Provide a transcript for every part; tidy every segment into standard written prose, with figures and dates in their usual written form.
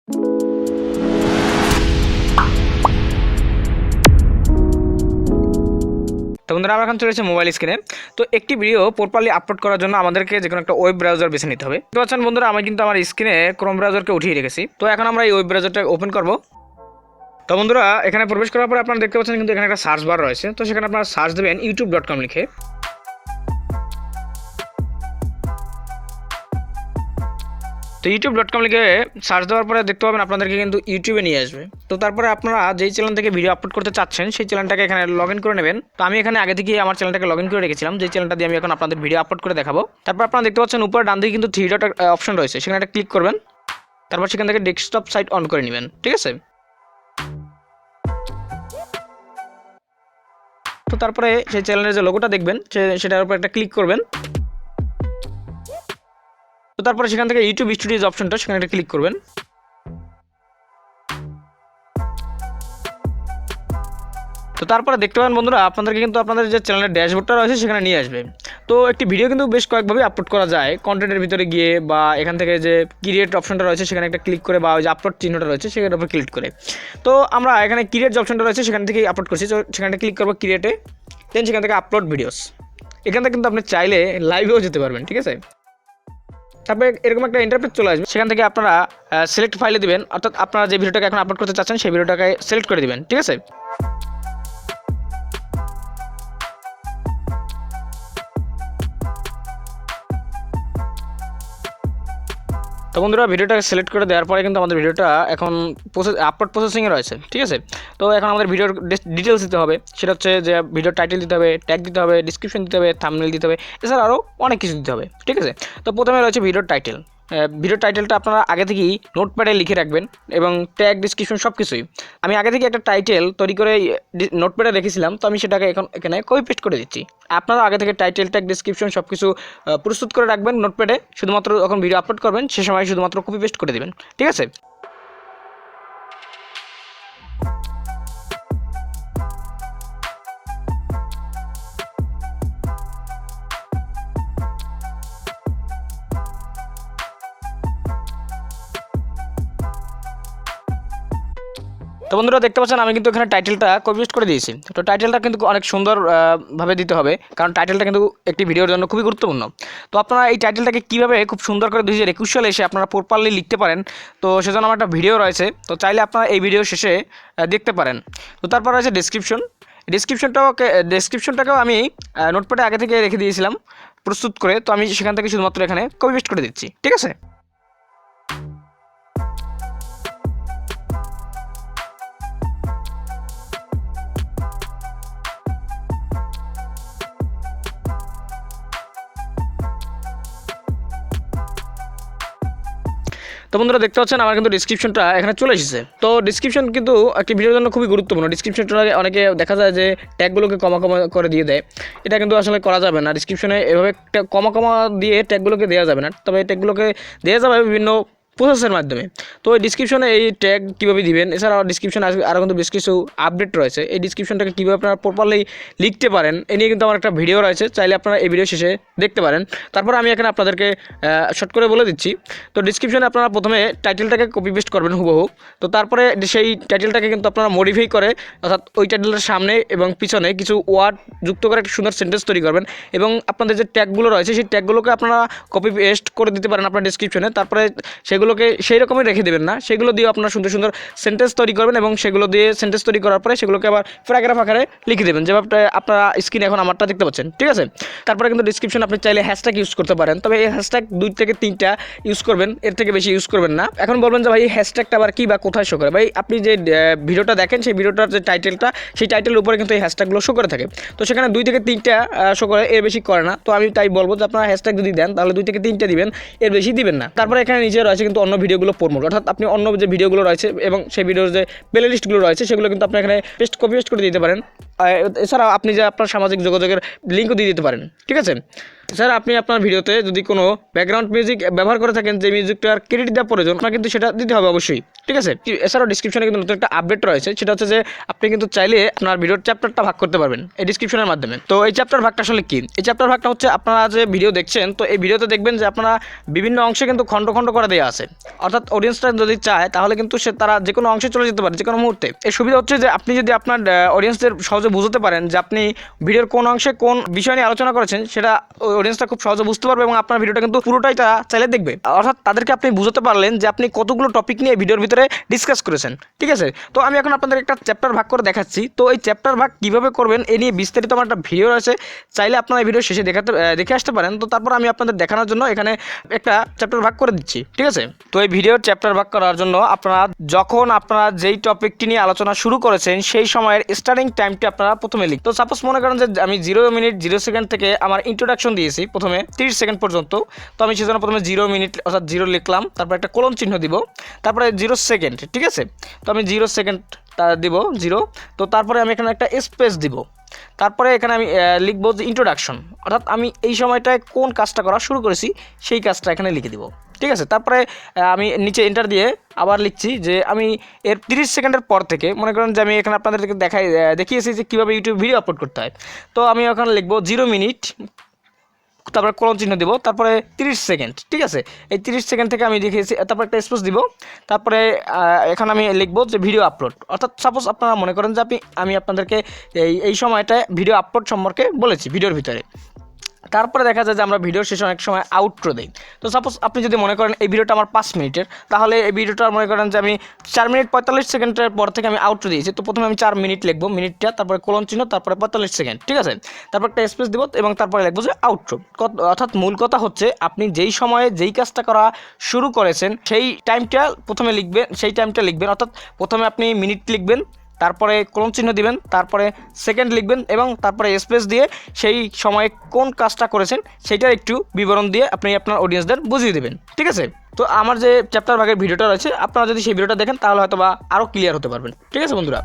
তো বন্ধুরা আমরা এখন চলেছি মোবাইল স্ক্রিনে। তো একটি ভিডিও প্রপারলি আপলোড করার জন্য আমাদেরকে যে কোনো একটা ওয়েব ব্রাউজার বেছে নিতে হবে। তো আছেন বন্ধুরা, আমি কিন্তু আমার স্ক্রিনে ক্রোম ব্রাউজারকে উঠিয়ে রেখেছি। তো এখন আমরা এই ওয়েব ব্রাউজারটা ওপেন করব। তো বন্ধুরা এখানে প্রবেশ করার পরে আপনারা দেখতে পাচ্ছেন কিন্তু এখানে একটা সার্চ বার রয়েছে। তো সেখানে আপনারা সার্চ দেবেন youtube.com লিখে। তো youtube.com লিখে সার্চ দেওয়ার পরে দেখতে পাবেন আপনাদেরকে কিন্তু ইউটিউবে নিয়ে আসবে। তো তারপরে আপনারা যেই চ্যানেল থেকে ভিডিও আপলোড করতে চাচ্ছেন সেই চ্যানেলটাকে এখানে লগ ইন করে নেবেন। তো আমি এখানে আগে থেকে আমার চ্যানেলটাকে লগ ইন করে রেখেছিলাম, যেই চ্যানেলটা দিয়ে আমি এখন আপনাদের ভিডিও আপলোড করে দেখাবো। তারপর আপনারা দেখতে পাচ্ছেন উপরে ডান দিকে কিন্তু 3 ডট অপশন রয়েছে, সেখানে একটা ক্লিক করবেন। তারপর সেখান থেকে ডেস্কটপ সাইট অন করে নেবেন, ঠিক আছে। তো তারপরে সেই চ্যানেলের যে লোগোটা দেখবেন সেটার উপর একটা ক্লিক করবেন। তো তারপরে সেখান থেকে ইউটিউব স্টুডিওজ অপশনটা সেখানে একটা ক্লিক করবেন। তো তারপরে দেখতে পাবেন বন্ধুরা আপনাদেরকে কিন্তু আপনাদের যে চ্যানেলের ড্যাশবোর্ডটা রয়েছে সেখানে নিয়ে আসবে। তো একটি ভিডিও কিন্তু বেশ কয়েকভাবে আপলোড করা যায়, কন্টেন্টের ভিতরে গিয়ে বা এখান থেকে যে ক্রিয়েট অপশনটা রয়েছে সেখানে একটা ক্লিক করে বা ওই যে আপলোড চিহ্নটা রয়েছে সেখানের উপর ক্লিক করে। তো আমরা এখানে ক্রিয়েট যে অপশনটা রয়েছে সেখান থেকেই আপলোড করছি। তো সেখানে ক্লিক করবো ক্রিয়েটে, দেন সেখান থেকে আপলোড ভিডিওস। এখান থেকে কিন্তু আপনি চাইলে লাইভেও যেতে পারবেন, ঠিক আছে। তারপরে এরকম একটা ইন্টারফেস চলে আসবে, সেখান থেকে আপনারা সিলেক্ট ফাইলে দিবেন, অর্থাৎ আপনারা যে ভিডিওটাকে এখন আপলোড করতে চাচ্ছেন সেই ভিডিওটাকে সিলেক্ট করে দিবেন, ঠিক আছে। তো বন্ধুরা ভিডিওটাকে সিলেক্ট করে দেওয়ার পরে কিন্তু আমাদের ভিডিওটা এখন আপলোড প্রসেসিংয়ে রয়েছে, ঠিক আছে। তো এখন আমাদের ভিডিওর ডিটেলস দিতে হবে, সেটা হচ্ছে যে ভিডিওর টাইটেল দিতে হবে, ট্যাগ দিতে হবে, ডিসক্রিপশন দিতে হবে, থাম্বনেল দিতে হবে, এছাড়া আরও অনেক কিছু দিতে হবে, ঠিক আছে। তো প্রথমে রয়েছে ভিডিওর টাইটেল। ভিডিও টাইটেলটা আপনারা আগে থেকেই নোটপ্যাডে লিখে রাখবেন এবং ট্যাগ ডিসক্রিপশন সব কিছুই। আমি আগে থেকে একটা টাইটেল তৈরি করে নোটপ্যাডে রেখেছিলাম, তো আমি সেটাকে এখন এখানে কপি পেস্ট করে দিচ্ছি। আপনারা আগে থেকে টাইটেল ট্যাগ ডিসক্রিপশন সব কিছু প্রস্তুত করে রাখবেন নোটপ্যাডে, শুধুমাত্র যখন ভিডিও আপলোড করবেন সে সময় শুধুমাত্র কপি পেস্ট করে দেবেন, ঠিক আছে। তো বন্ধুরা দেখতে পাচ্ছেন আমি কিন্তু এখানে টাইটেলটা কপি পেস্ট করে দিয়েছি। তো টাইটেলটা কিন্তু অনেক সুন্দর ভাবে দিতে হবে, কারণ টাইটেলটা কিন্তু একটি ভিডিওর জন্য খুবই গুরুত্বপূর্ণ। তো আপনারা এই টাইটেলটাকে কীভাবে খুব সুন্দর করে 2021 সালে এসে আপনারা প্রপারলি লিখতে পারেন, তো সেজন্য আমার একটা ভিডিও রয়েছে, তো চাইলে আপনারা এই ভিডিও শেষে দেখতে পারেন। তো তারপর রয়েছে ডেসক্রিপশনটাকেও আমি নোটপ্যাডে আগে থেকে রেখে দিয়েছিলাম প্রস্তুত করে। তো আমি সেখান থেকে শুধুমাত্র এখানে কপি পেস্ট করে দিচ্ছি, ঠিক আছে। তো বন্ধুরা দেখতে পাচ্ছেন আমার কিন্তু ডিসক্রিপশনটা এখানে চলে এসেছে। তো ডিসক্রিপশন কিন্তু একটি ভিডিওর জন্য খুবই গুরুত্বপূর্ণ। ডিসক্রিপশনটা অনেকে দেখা যায় যে ট্যাগগুলোকে কমা করে দিয়ে দেয়, এটা কিন্তু আসলে করা যাবে না। ডিসক্রিপশনে এভাবে কমা দিয়ে ট্যাগগুলোকে দেওয়া যাবে না, তবে এই ট্যাগগুলোকে দেওয়া যাবে বিভিন্ন প্রসেসের মাধ্যমে। তো এই ডিসক্রিপশনে এই ট্যাগ কীভাবে দিবেন, এছাড়াও ডিসক্রিপশনে আরও কিন্তু বেশ কিছু আপডেট রয়েছে। এই ডিসক্রিপশনটাকে কীভাবে আপনারা প্রপারলি লিখতে পারেন এ নিয়ে কিন্তু আমার একটা ভিডিও রয়েছে, চাইলে আপনারা এই ভিডিও শেষে দেখতে পারেন। তারপর আমি এখানে আপনাদেরকে শর্ট করে বলে দিচ্ছি। তো ডিসক্রিপশনে আপনারা প্রথমে টাইটেলটাকে কপি পেস্ট করবেন হুবহু। তো তারপরে সেই টাইটেলটাকে কিন্তু আপনারা মডিফাই করে, অর্থাৎ ওই টাইটেলের সামনে এবং পিছনে কিছু ওয়ার্ড যুক্ত করে একটা সুন্দর সেন্টেন্স তৈরি করবেন এবং আপনাদের যে ট্যাগগুলো রয়েছে সেই ট্যাগগুলোকে আপনারা কপি পেস্ট করে দিতে পারেন আপনার ডিসক্রিপশনে। তারপরে সেগুলোকে সেই রকমই রেখে দেবেন না, সেগুলো দিয়ে আপনারা সুন্দর সুন্দর সেন্টেন্স তৈরি করবেন এবং সেগুলো দিয়ে সেন্টেন্স তৈরি করার পরে সেগুলোকে আবার প্যারাগ্রাফ আকারে লিখে দেবেন, যেভাবে আপনারা স্ক্রিনে এখন আমারটা দেখতে পাচ্ছেন, ঠিক আছে। তারপরে কিন্তু ডিসক্রিপশন আপনি চাইলে হ্যাশট্যাগ ইউজ করতে পারেন, তবে এই হ্যাশট্যাগ 2 থেকে 3টা ইউজ করবেন, এর থেকে বেশি ইউজ করবেন না। এখন বলবেন যে ভাই এই হ্যাশট্যাগটা আবার কি বা কোথায় শো করে? ভাই আপনি যে ভিডিওটা দেখেন সেই ভিডিওটার যে টাইটেলটা সেই টাইটেলের উপরে কিন্তু এই হ্যাশট্যাগুলো শো করে থাকে। তো সেখানে 2 থেকে 3টা শো করে, এর বেশি করে না। তো আমি তাই বলবো যে আপনারা হ্যাশট্যাগ যদি দেন তাহলে 2 থেকে 3টা দিবেন, এর বেশি দিবেন না। তারপরে এখানে নিচে রয়েছে কিন্তু অন্য ভিডিওগুলো প্রমোট, অর্থাৎ আপনি অন্য যে ভিডিওগুলো রয়েছে এবং সেই ভিডিওর যে প্লে লিস্টগুলো রয়েছে সেগুলো কিন্তু আপনি এখানে কপি পেস্ট করে দিতে পারেন। এছাড়াও আপনি যে আপনার সামাজিক যোগাযোগের লিঙ্কও দিয়ে দিতে পারেন, ঠিক আছে। স্যার আপনি আপনার ভিডিওতে যদি কোনো ব্যাকগ্রাউন্ড মিউজিক ব্যবহার করে থাকেন, যে মিউজিকটার ক্রেডিট দেওয়া প্রয়োজন, আপনার কিন্তু সেটা দিতে হবে অবশ্যই, ঠিক আছে। এছাড়াও ডিসক্রিপশনে কিন্তু নতুন একটা আপডেট রয়েছে, সেটা হচ্ছে যে আপনি কিন্তু চাইলে আপনার ভিডিওর চ্যাপ্টারটা ভাগ করতে পারবেন এই ডিসক্রিপশনের মাধ্যমে। তো এই চ্যাপ্টার ভাগটা আসলে কি? এই চ্যাপ্টার ভাগটা হচ্ছে আপনারা যে ভিডিও দেখছেন, তো এই ভিডিওতে দেখবেন যে আপনারা বিভিন্ন অংশে কিন্তু খণ্ড খণ্ড করে দেওয়া আছে, অর্থাৎ অডিয়েন্সটা যদি চায় তাহলে কিন্তু তারা যে কোনো অংশে চলে যেতে পারে যে কোনো মুহূর্তে। এর সুবিধা হচ্ছে যে আপনি যদি আপনার অডিয়েন্সদের সহজে বুঝতে পারেন যে আপনি ভিডিওর কোন অংশে কোন বিষয় নিয়ে আলোচনা করেছেন, সেটা অডিয়েন্সটা খুব সহজে বুঝতে পারবে এবং আপনার ভিডিওটা কিন্তু পুরোটাই তারা চাইলে দেখবে। অর্থাৎ তাদেরকে আপনি বুঝতে পারলেন যে আপনি কতগুলো টপিক নিয়ে ভিডিওর ভিতরে ডিসকাস করেছেন, ঠিক আছে। তো আমি এখন আপনাদের একটা চ্যাপ্টার ভাগ করে দেখাচ্ছি। তো এই চ্যাপ্টার ভাগ কীভাবে করবেন এ নিয়ে বিস্তারিত আমার একটা ভিডিও আছে, চাইলে আপনারা এই ভিডিও শেষে দেখে আসতে পারেন। তো তারপর আমি আপনাদের দেখানোর জন্য এখানে একটা চ্যাপ্টার ভাগ করে দিচ্ছি, ঠিক আছে। তো এই ভিডিওর চ্যাপ্টার ভাগ করার জন্য আপনারা যেই টপিকটি নিয়ে আলোচনা শুরু করেছেন সেই সময়ের স্টার্টিং টাইমটি আপনারা প্রথমে লিখ। তো সাপোজ মনে করেন যে আমি 0 মিনিট 0 সেকেন্ড থেকে আমার ইন্ট্রোডাকশন দিয়েছি প্রথমে 30 সেকেন্ড পর্যন্ত। তো আমি সেজন্য প্রথমে 0 মিনিট অর্থাৎ 0 লিখলাম, তারপর একটা কোলন চিহ্ন দিব, তারপরে 0 সেকেন্ড, ঠিক আছে। তো আমি 0 সেকেন্ড দিব 0। তো তারপরে আমি এখানে একটা স্পেস দিব, তারপরে এখানে আমি লিখবো যে ইন্ট্রোডাকশন, অর্থাৎ আমি এই সময়টায় কোন কাজটা করা শুরু করেছি সেই কাজটা এখানে লিখে দিব, ঠিক আছে। তারপরে আমি নিচে এন্টার দিয়ে আবার লিখছি যে আমি এর 30 সেকেন্ডের পর থেকে মনে করেন যে আমি এখানে আপনাদেরকে দেখিয়েছি যে কীভাবে ইউটিউব ভিডিও আপলোড করতে হয়। তো আমি ওখানে লিখবো 0 মিনিট, তারপরে কোলন চিহ্ন দিব, তারপরে 30 সেকেন্ড, ঠিক আছে। এই 30 সেকেন্ড থেকে আমি দেখিয়েছি, তারপর একটা স্পেস দিব, তারপরে এখানে আমি লিখবো যে ভিডিও আপলোড, অর্থাৎ সাপোজ আপনারা মনে করেন যে আমি আপনাদেরকে এই সময়টায় ভিডিও আপলোড সম্পর্কে বলেছি ভিডিওর ভিতরে। তারপরে দেখা যায় যে আমরা ভিডিওর শেষে অনেক সময় আউটরো দিই। তো সাপোজ আপনি যদি মনে করেন এই ভিডিওটা আমার 5 মিনিটের, তাহলে এই ভিডিওটা মনে করেন যে আমি 4 মিনিট 45 সেকেন্ডের পর থেকে আমি আউটরো দিয়েছি। তো প্রথমে আমি 4 মিনিট লিখবো, মিনিটটা, তারপরে কোলন চিহ্ন, তারপরে 45 সেকেন্ড, ঠিক আছে। তারপর একটা স্পেস দিব এবং তারপরে লিখবো যে আউটরো। অর্থাৎ মূল কথা হচ্ছে আপনি যেই সময়ে যেই কাজটা করা শুরু করেছেন সেই টাইমটা প্রথমে লিখবেন, অর্থাৎ প্রথমে আপনি মিনিট লিখবেন, তারপরে কোলন চিহ্ন দিবেন, তারপরে সেকেন্ড লিখবেন এবং তারপরে স্পেস দিয়ে সেই সময়ে কোন কাজটা করেছেন সেইটার একটু বিবরণ দিয়ে আপনি আপনার অডিয়েন্সদের বুঝিয়ে দেবেন, ঠিক আছে। তো আমার যে চ্যাপ্টার ভাগের ভিডিওটা রয়েছে, আপনারা যদি সেই ভিডিওটা দেখেন তাহলে হয়তো বা আরও ক্লিয়ার হতে পারবেন, ঠিক আছে বন্ধুরা।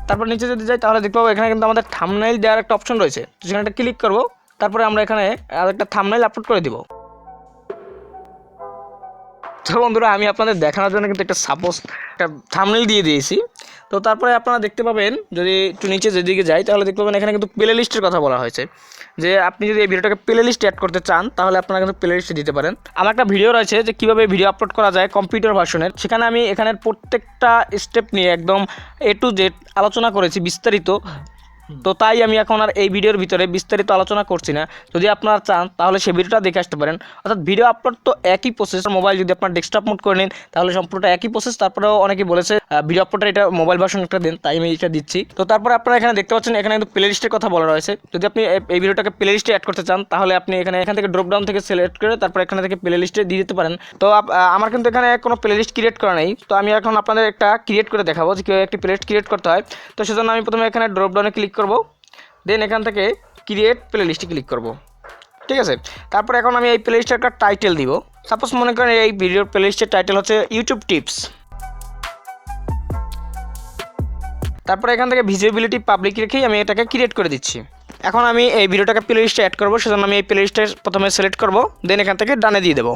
তারপর নিচে যদি যাই তাহলে দেখতে পাবো এখানে কিন্তু আমাদের থাম্বনেইল দেওয়ার একটা অপশন রয়েছে। তো সেখানে একটা ক্লিক করবো, তারপরে আমরা এখানে আরেকটা থাম্বনেইল আপলোড করে দিব। তো বন্ধুরা আমি আপনাদের দেখানোর জন্য কিন্তু একটা থাম্বনেইল দিয়ে দিয়েছি। তো তারপরে আপনারা দেখতে পাবেন, যদি একটু নিচে যেদিকে যাই তাহলে দেখতে পাবেন এখানে কিন্তু প্লে লিস্টের কথা বলা হয়েছে, যে আপনি যদি এই ভিডিওটাকে প্লে লিস্টে অ্যাড করতে চান তাহলে আপনারা কিন্তু প্লে লিস্টে দিতে পারেন। আমার একটা ভিডিও রয়েছে যে কীভাবে ভিডিও আপলোড করা যায় কম্পিউটার ভার্সনের, সেখানে আমি এখানের প্রত্যেকটা স্টেপ নিয়ে একদম A to Z আলোচনা করেছি বিস্তারিত। তো তাই আমি এখন আর এই ভিডিওর ভিতরে বিস্তারিত আলোচনা করছি না। যদি আপনারা চান তাহলে সেই ভিডিওটা দেখে আসতে পারেন। অর্থাৎ ভিডিও আপলোড তো একই প্রসেস, মোবাইল যদি আপনার ডেস্কটপ মোড করে নিন তাহলে সম্পূর্ণটা একই প্রসেস। তারপরেও অনেকে বলেছে ভিডিও আপলোডটা এটা মোবাইল ভার্সন একটা দেন, তাই আমি এটা দিচ্ছি। তো তারপরে আপনারা এখানে দেখতে পাচ্ছেন এখানে কিন্তু প্লে লিস্টের কথা বলা রয়েছে। যদি আপনি এই ভিডিওটাকে প্লে লিস্টে অ্যাড করতে চান তাহলে আপনি এখান থেকে ড্রপ ডাউন থেকে সিলেক্ট করে তারপর এখানে থেকে প্লে লিস্টে দিয়ে দিতে পারেন। তো আমার কিন্তু এখানে কোনো প্লে লিস্ট ক্রিয়েট করা নেই। তো আমি এখন আপনাদের একটা ক্রিয়েট করে দেখাবো যে কীভাবে একটি প্লে লিস্ট ক্রিয়েট করতে হয়। তো সেজন্য আমি প্রথমে এখানে ড্রপ ডাউনে ক্লিক করবো, দেন এখান থেকে ক্রিয়েট প্লে লিস্টে ক্লিক করব, ঠিক আছে। তারপর এখন আমি এই প্লে লিস্টের একটা টাইটেল দিব। সাপোজ মনে করেন এই ভিডিওর প্লে লিস্টের টাইটেল হচ্ছে ইউটিউব টিপস। তারপরে এখান থেকে ভিজিবিলিটি পাবলিক রেখেই আমি এটাকে ক্রিয়েট করে দিচ্ছি। এখন আমি এই ভিডিওটাকে প্লে লিস্টে অ্যাড করবো, সেজন্য আমি এই প্লে লিস্টে প্রথমে সিলেক্ট করব, দেন এখান থেকে ডানে দিয়ে দেবো।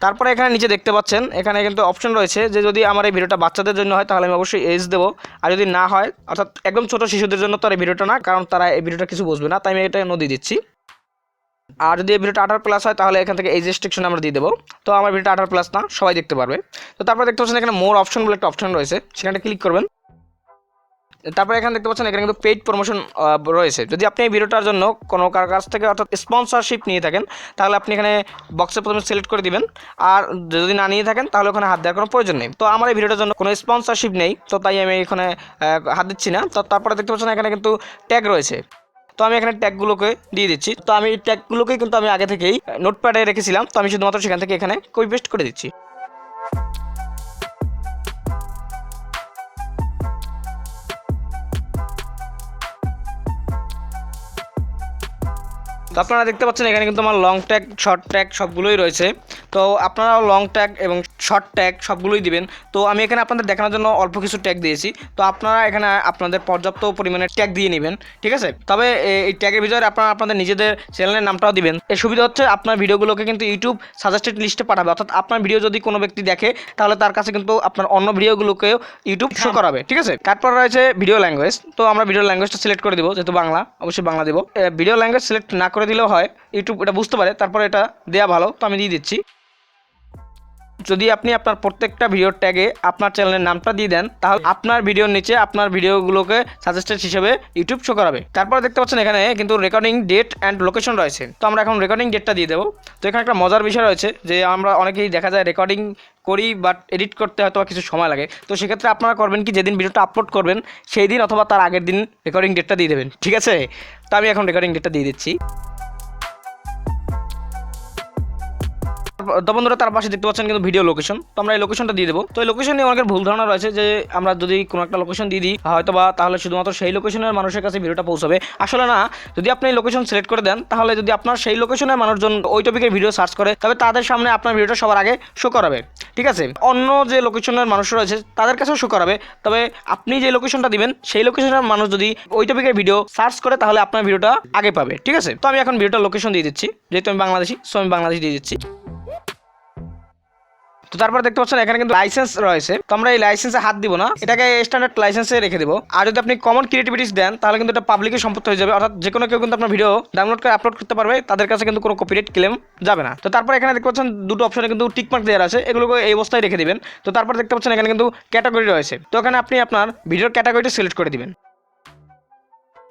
তারপরে এখানে নিচে দেখতে পাচ্ছেন এখানে কিন্তু অপশন রয়েছে যে যদি আমার এই ভিডিওটা বাচ্চাদের জন্য হয় তাহলে আমি অবশ্যই এজ দেবো, আর যদি না হয় অর্থাৎ একদম ছোটো শিশুদের জন্য তো আর এই ভিডিওটা না, কারণ তারা এই ভিডিওটা কিছু বুঝবে না, তাই আমি এটা দিয়ে দিচ্ছি। আর যদি এই ভিডিওটা 18+ হয় তাহলে এখান থেকে এজ রেস্ট্রিকশন আমরা দিয়ে দেবো। তো আমার ভিডিওটা 18+ না, সবাই দেখতে পারবে। তো তারপরে দেখতে পাচ্ছেন এখানে মোর অপশন বলে একটা অপশন রয়েছে, সেখানে ক্লিক করবেন। তারপরে এখানে দেখতে পাচ্ছেন এখানে কিন্তু পেইড প্রমোশন রয়েছে। যদি আপনি এই ভিডিওটার জন্য কোনো কার কাছ থেকে অর্থাৎ স্পন্সরশিপ নিয়ে থাকেন তাহলে আপনি এখানে বক্সে প্রথমে সিলেক্ট করে দিবেন, আর যদি না নিয়ে থাকেন তাহলে ওখানে হাত দেওয়ার কোনো প্রয়োজন নেই। তো আমার এই ভিডিওটার জন্য কোনো স্পন্সরশিপ নেই, তো তাই আমি এখানে হাত দিচ্ছি না। তো তারপরে দেখতে পাচ্ছেন এখানে কিন্তু ট্যাগ রয়েছে, তো আমি এখানে ট্যাগগুলোকে দিয়ে দিচ্ছি। তো আমি এই ট্যাগগুলোকেই কিন্তু আমি আগে থেকেই নোটপ্যাডে রেখেছিলাম, তো আমি শুধুমাত্র সেখান থেকে এখানে কপি পেস্ট করে দিচ্ছি। আপনারা দেখতে পাচ্ছেন এখানে কিন্তু আমার লং ট্যাগ, শর্ট ট্যাগ সবগুলোই রয়েছে। তো আপনারাও লং ট্যাগ এবং শর্ট ট্যাগ সবগুলোই দিবেন। তো আমি এখানে আপনাদের দেখানোর জন্য অল্প কিছু ট্যাগ দিয়েছি। তো আপনারা এখানে আপনাদের পর্যাপ্ত পরিমাণে ট্যাগ দিয়ে নেবেন, ঠিক আছে। তবে এই ট্যাগের ভিতরে আপনারা আপনাদের নিজেদের চ্যানেলের নামটাও দিবেন। এর সুবিধা হচ্ছে আপনার ভিডিওগুলোকে কিন্তু ইউটিউব সাজেস্টেড লিস্টে পাঠাবে, অর্থাৎ আপনার ভিডিও যদি কোনো ব্যক্তি দেখে তাহলে তার কাছে কিন্তু আপনার অন্য ভিডিওগুলোকেও ইউটিউব শো করাবে, ঠিক আছে। তারপর রয়েছে ভিডিও ল্যাঙ্গুয়েজ। তো আমরা ভিডিও ল্যাঙ্গুয়েজটা সিলেক্ট করে দেবো, যেহেতু বাংলা অবশ্যই বাংলা দেবো। ভিডিও ল্যাঙ্গুয়েজ সিলেক্ট না করে দিলেও হয়, ইউটিউব এটা বুঝতে পারে, তারপরে এটা দেওয়া ভালো। তো আমি দিয়ে দিচ্ছি। যদি আপনি আপনার প্রত্যেকটা ভিডিওর ট্যাগে আপনার চ্যানেলের নামটা দিয়ে দেন তাহলে আপনার ভিডিওর নিচে আপনার ভিডিওগুলোকে সাজেস্টেড হিসেবে ইউটিউব শো করাবে। তারপরে দেখতে পাচ্ছেন এখানে কিন্তু রেকর্ডিং ডেট অ্যান্ড লোকেশন রয়েছে। তো আমরা এখন রেকর্ডিং ডেটটা দিয়ে দেবো। তো এখানে একটা মজার বিষয় রয়েছে যে আমরা অনেকেই দেখা যায় রেকর্ডিং করি বাট এডিট করতে হয়তো কিছু সময় লাগে। তো সেক্ষেত্রে আপনারা করবেন কি, যেদিন ভিডিওটা আপলোড করবেন সেই দিন অথবা তার আগের দিন রেকর্ডিং ডেটটা দিয়ে দেবেন, ঠিক আছে। তো আমি এখন রেকর্ডিং ডেটটা দিয়ে দিচ্ছি। তো বন্ধুরা তার পাশে দেখতে পাচ্ছেন কিন্তু ভিডিও লোকেশন। তো আমরা এই লোকেশনটা দিয়ে দেবো। তো এই লোকেশন নিয়ে অনেকের ভুল ধারণা রয়েছে যে আমরা যদি কোনো একটা লোকেশন দিয়ে দিই হয়তো বা তাহলে শুধুমাত্র সেই লোকেশনের মানুষের কাছে ভিডিওটা পৌঁছাবে। আসলে না, যদি আপনি এই লোকেশন সিলেক্ট করে দেন তাহলে যদি আপনার সেই লোকেশনের মানুষজন ওই টপিকের ভিডিও সার্চ করে তবে তাদের সামনে আপনার ভিডিওটা সবার আগে শো করাবে, ঠিক আছে। অন্য যে লোকেশনের মানুষ রয়েছে তাদের কাছেও শো করাবে, তবে আপনি যে লোকেশনটা দিবেন সেই লোকেশনের মানুষ যদি ওই টপিকের ভিডিও সার্চ করে তাহলে আপনার ভিডিওটা আগে পাবে, ঠিক আছে। তো আমি এখন ভিডিওটা লোকেশন দিয়ে দিচ্ছি, যেহেতু আমি বাংলাদেশি, সো আমি বাংলাদেশ দিয়ে দিচ্ছি। তো তারপর দেখতে পাচ্ছেন এখানে কিন্তু লাইসেন্স রয়েছে। তো আমরা এই লাইসেন্সে হাত দিব না, এটাকে স্ট্যান্ডার্ড লাইসেন্সে রেখে দেবো। আর যদি আপনি কমন ক্রিয়েটিভিটিস দেন তাহলে কিন্তু এটা পাবলিকের সম্পত্তি হয়ে যাবে, অর্থাৎ যে কোনো কেউ কিন্তু আপনার ভিডিও ডাউনলোড করে আপলোড করতে পারবে, তাদের কাছে কিন্তু কোনো কপিরাইট ক্লেম যাবে না। তো তারপর এখানে দেখতে পাচ্ছেন দুটো অপশনে কিন্তু টিকমার্ক দেওয়া আছে, এগুলোকে এই অবস্থায় রেখে দিবেন। তো তারপর দেখতে পাচ্ছেন এখানে কিন্তু ক্যাটাগরি রয়েছে। তো এখানে আপনি আপনার ভিডিওর ক্যাটাগরিটা সিলেক্ট করে দিবেন।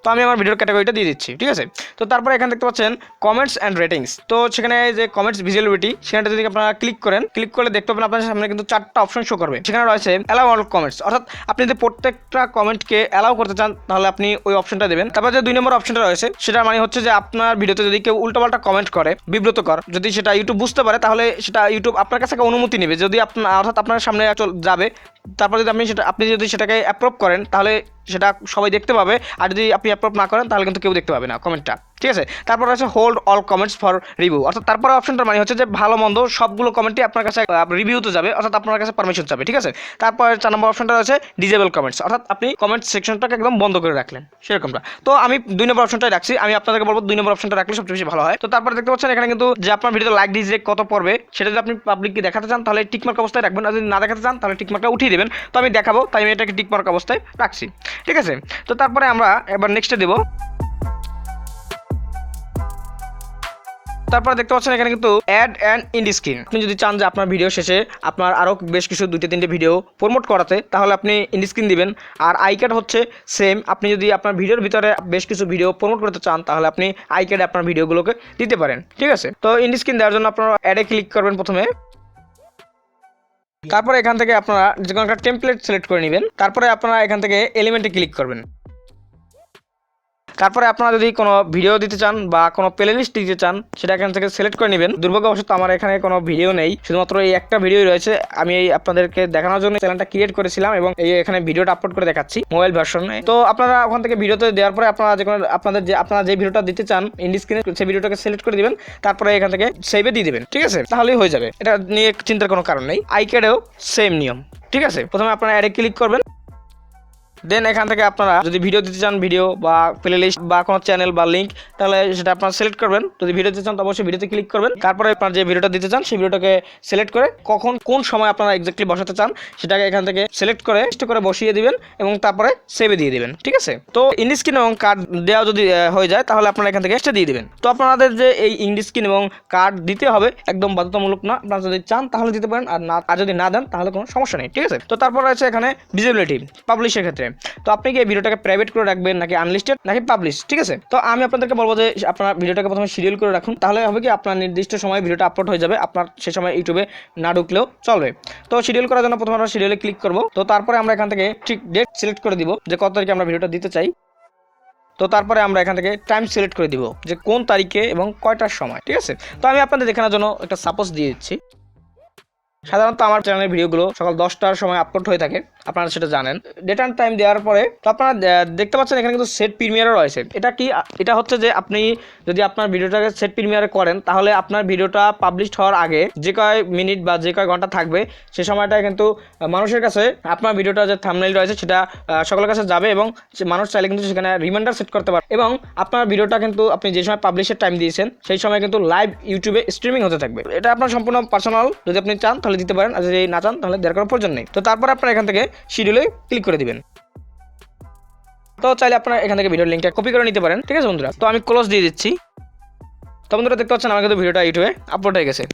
তো আমি আমার ভিডিওর ক্যাটাগরিটা দিয়ে দিচ্ছি, ঠিক আছে। তো তারপরে এখানে দেখতে পাচ্ছেন কমেন্টস অ্যান্ড রেটিংস। তো সেখানে যে কমেন্টস ভিজিবিলিটি, সেখানটা যদি আপনারা ক্লিক করেন, ক্লিক করলে দেখতে পাবেন আপনার সামনে কিন্তু 4টা অপশন শো করবে। সেখানে রয়েছে অ্যালাউ অল কমেন্টস, অর্থাৎ আপনি যদি প্রত্যেকটা কমেন্টকে অ্যালাউ করতে চান তাহলে আপনি ওই অপশনটা দেবেন। তারপর যে 2 নম্বর অপশনটা রয়েছে সেটা মানে হচ্ছে যে আপনার ভিডিওতে যদি কেউ উল্টোপাল্টা কমেন্ট করে, বিব্রতকর, যদি সেটা ইউটিউব বুঝতে পারে তাহলে সেটা ইউটিউব আপনার কাছে অনুমতি নেবে, যদি আপনার অর্থাৎ আপনার সামনে যাবে। তারপর যদি আপনি যদি সেটাকে অ্যাপ্রুভ করেন তাহলে সেটা সবাই দেখতে পাবে, আর যদি আপনি অ্যাপ্রুভ না করেন তাহলে কিন্তু কেউ দেখতে পাবে না কমেন্টটা, ঠিক আছে। তারপর আছে hold all comments for review, অর্থাৎ তারপরে অপশনটা মানে হচ্ছে যে ভালো মন্দ সবগুলো কমেন্টই আপনার কাছে রিভিউতে যাবে, অর্থাৎ আপনার কাছে পারমিশন যাবে, ঠিক আছে। তারপর 4 নম্বর অপশনটা রয়েছে ডিজেবল কমেন্টস, অর্থাৎ আপনি কমেন্ট সেকশনটাকে একদম বন্ধ করে রাখলেন সেরকমটা। তো আমি 2 নম্বর অপশনটাই রাখছি, আমি আপনাদেরকে বলবো 2 নম্বর অপশনটা রাখলে সবচেয়ে বেশি ভালো হয়। তো তারপর দেখতে পাচ্ছেন এখানে কিন্তু যে আপনার ভিডিওতে লাইক ডিসলাইক কত পড়বে সেটা যদি আপনি পাবলিককে দেখাতে চান তাহলে টিকমার্ক অবস্থায় রাখবেন, আর যদি না দেখাতে চান তাহলে টিকমার্কটা উঠিয়ে দেবেন। তো আমি দেখাবো তাই আমি এটাকে টিকমার্ক অবস্থায় রাখছি, ঠিক আছে। তো তারপরে আমরা এবার নেক্সটে দেবো। তারপর দেখতে পাচ্ছেন এখানে কিন্তু অ্যাড অ্যান্ড ইন্ড স্ক্রিন। আপনি যদি চান যে আপনার ভিডিও শেষে আপনার আরও বেশ কিছু 2-3টে ভিডিও প্রমোট করাতে তাহলে আপনি ইন্ড স্ক্রিন দিবেন। আর আই ক্যাড হচ্ছে সেম, আপনি যদি আপনার ভিডিওর ভিতরে বেশ কিছু ভিডিও প্রমোট করতে চান তাহলে আপনি আই ক্যাডে আপনার ভিডিওগুলোকে দিতে পারেন, ঠিক আছে। তো ইন্ড স্ক্রিন দেওয়ার জন্য আপনারা অ্যাডে ক্লিক করবেন প্রথমে। তারপরে এখান থেকে আপনারা যে কোনো একটা টেমপ্লেট সিলেক্ট করে নেবেন। তারপরে আপনারা এখান থেকে এলিমেন্টে ক্লিক করবেন। তারপরে আপনারা যদি কোনো ভিডিও দিতে চান বা কোনো প্লেলিস্ট দিতে চান সেটা এখান থেকে সিলেক্ট করে নেবেন। দুর্ভাগ্যবশত আমার এখানে কোনো ভিডিও নেই, শুধুমাত্র এই একটা ভিডিও রয়েছে। আমি আপনাদেরকে দেখানোর জন্য চ্যানেলটা ক্রিয়েট করেছিলাম এবং এই এখানে ভিডিওটা আপলোড করে দেখাচ্ছি মোবাইল ভার্সনে। তো আপনারা ওখান থেকে ভিডিওতে দেওয়ার পরে আপনারা যে কোনো আপনারা যে ভিডিওটা দিতে চান ইন্ড স্ক্রিনে সেই ভিডিওটাকে সিলেক্ট করে দিবেন, তারপরে এখান থেকে সেভে দিয়ে দিবেন, ঠিক আছে। তাহলেই হয়ে যাবে, এটা নিয়ে চিন্তার কোনো কারণ নেই। আইক্যাডেও সেম নিয়ম, ঠিক আছে। প্রথমে আপনারা অ্যাডে ক্লিক করবেন, দেন এখান থেকে আপনারা যদি ভিডিও দিতে চান ভিডিও বা প্লেলিস্ট বা কোনো চ্যানেল বা লিঙ্ক তাহলে সেটা আপনারা সিলেক্ট করবেন। যদি ভিডিও দিতে চান তো অবশ্যই ভিডিওতে ক্লিক করবেন। তারপরে আপনার যে ভিডিওটা দিতে চান সেই ভিডিওটাকে সিলেক্ট করে কখন কোন সময় আপনারা এক্স্যাক্টলি বসাতে চান সেটাকে এখান থেকে সিলেক্ট করে বসিয়ে দিবেন এবং তারপরে সেভে দিয়ে দিবেন, ঠিক আছে। তো ইন্ড স্ক্রিন এবং কার্ড দেওয়া যদি হয়ে যায় তাহলে আপনারা এখান থেকে এক্সট্রা দিয়ে দিবেন। তো আপনাদের যে এই ইন্ড স্ক্রিন এবং কার্ড দিতে হবে একদম বাধ্যতামূলক না, আপনারা যদি চান তাহলে দিতে পারেন, আর যদি না দেন তাহলে কোনো সমস্যা নেই, ঠিক আছে। তো তারপর আছে এখানে ভিজিবিলিটি পাবলিশের ক্ষেত্রে। তো আপনি কি এই ভিডিওটাকে প্রাইভেট করে রাখবেন নাকি আনলিস্টেড নাকি পাবলিশ, ঠিক আছে। তো আমি আপনাদেরকে বলবো যে আপনার ভিডিওটাকে প্রথমে শিডিউল করে রাখুন, তাহলে হবে কি আপনার নির্দিষ্ট সময় ভিডিওটা আপলোড হয়ে যাবে, আপনার সে সময় ইউটিউবে না ঢুকলেও চলবে। তো শিডিউল করার জন্য প্রথমে আমরা শিডিউলে ক্লিক করব। তো তারপরে আমরা এখান থেকে ঠিক ডেট সিলেক্ট করে দিব যে কত তারিখে আমরা ভিডিওটা দিতে চাই। তো তারপরে আমরা এখান থেকে টাইম সিলেক্ট করে দিব যে কোন তারিখে এবং কয়টার সময়, ঠিক আছে। তো আমি আপনাদের দেখানোর জন্য একটা সাপোজ দিয়ে দিচ্ছি। সাধারণত আমার চ্যানেলের ভিডিওগুলো সকাল 10টার সময় আপলোড হয়ে থাকে, আপনারা সেটা জানেন। ডেট অ্যান্ড টাইম দেওয়ার পরে তো আপনারা দেখতে পাচ্ছেন এখানে কিন্তু সেট প্রিমিয়ারও রয়েছে। এটা কি, এটা হচ্ছে যে আপনি যদি আপনার ভিডিওটাকে সেট প্রিমিয়ারে করেন তাহলে আপনার ভিডিওটা পাবলিশ হওয়ার আগে যে কয় মিনিট বা যে কয় ঘন্টা থাকবে সে সময়টা কিন্তু মানুষের কাছে আপনার ভিডিওটা যে থাম্বনেইল রয়েছে সেটা সকলের কাছে যাবে এবং মানুষ চাইলে কিন্তু সেখানে রিমাইন্ডার সেট করতে পারে এবং আপনার ভিডিওটা কিন্তু আপনি যে সময় পাবলিশের টাইম দিয়েছেন সেই সময় কিন্তু লাইভ ইউটিউবে স্ট্রিমিং হতে থাকবে। এটা আপনার সম্পূর্ণ পার্সোনাল, যদি আপনি চান তাহলে দিতে পারেন, আর যদি না চান তাহলে দেওয়ার কোনো প্রয়োজন নেই। তো তারপর আপনারা এখান থেকে শিডিউলে ক্লিক করে দিবেন। তো চাইলে আপনারা এখান থেকে ভিডিওর লিঙ্কটা কপি করে নিতে পারেন। ঠিক আছে বন্ধুরা, তো আমি ক্লোজ দিয়ে দিচ্ছি। তো বন্ধুরা দেখতে পাচ্ছেন আমার কিন্তু ভিডিওটা ইউটিউবে আপলোড হয়ে গেছে।